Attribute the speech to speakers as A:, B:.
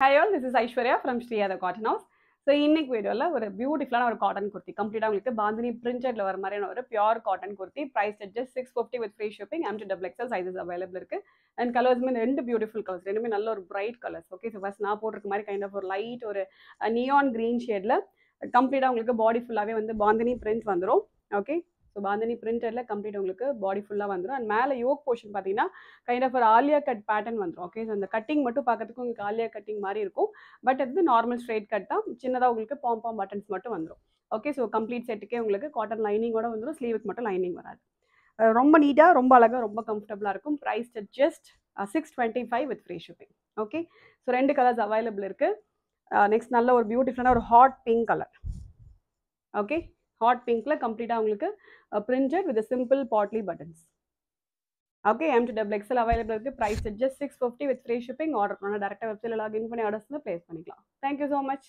A: Hi all, this is Aishwarya from Shriya the Cotton House. So இன்னைக்கு வீடியோவில் ஒரு பியூட்டிஃபுல்லான ஒரு காட்டன் குர்த்தி கம்ப்ளீட்டாக உங்களுக்கு பாந்தினி பிரிண்டட்ல வர மாதிரியான ஒரு pure cotton kurti price just 650 with free shipping M2XL sizes available இருக்கு அண்ட் கலர்ஸுமே ரெண்டு பியூட்டிஃபுல் கலர்ஸ் ரெண்டுமே நல்ல ஒரு bright colours. Okay, so first நான் போட்டிருக்க மாதிரி கைண்ட் ஆஃப் ஒரு லைட் ஒரு நியான் கிரீன் ஷேட்ல கம்ப்ளீட்டாக உங்களுக்கு பாடி ஃபுல்லாகவே வந்து பாந்தினி பிரிண்ட் வந்துடும். ஓகே, ஸோ பாந்தினி பிரிண்டட்ல கம்ப்ளீட் உங்களுக்கு பாடி ஃபுல்லாக வந்துடும். அண்ட் மேலே யோக் போர்ஷன் பார்த்தீங்கன்னா கைண்ட் ஆஃப் ஒரு ஆலியா கட் பேட்டர்ன் வந்துடும். ஓகே, ஸோ அந்த கட்டிங் மட்டும் பார்க்கறதுக்கு உங்களுக்கு ஆலியா கட்டிங் மாதிரி இருக்கும். பட் அது நார்மல் ஸ்ட்ரெயிட் கட் தான், சின்னதாக உங்களுக்கு பாம் பட்டன்ஸ் மட்டும் வந்துடும். ஓகே, ஸோ கம்ப்ளீட் செட்டுக்கே உங்களுக்கு காட்டன் லைனிங்கோட வந்துடும், ஸ்லீவுக்கு மட்டும் லைனிங் வராது. ரொம்ப நீட்டாக, ரொம்ப அழகாக, ரொம்ப கம்ஃபர்டபுளாக இருக்கும். Price just 625 with free shipping. Okay, so ரெண்டு கலர்ஸ் அவைலபிள் இருக்குது. நெக்ஸ்ட் நல்ல ஒரு பியூட்டிஃபுல்லான ஒரு hot pink colour. Okay, hot பிங்க்ல கம்ப்ளீட்டாக உங்களுக்கு printed with simple potli buttons. Okay, M2XL available இருக்குது. Price just 650 with free shipping. Order பண்ணால் டேரெக்டாக வெப்சைட்டில் லாகின் பண்ணி ஆர்டர்ஸ் பிளேஸ் பண்ணிக்கலாம். Thank you so much.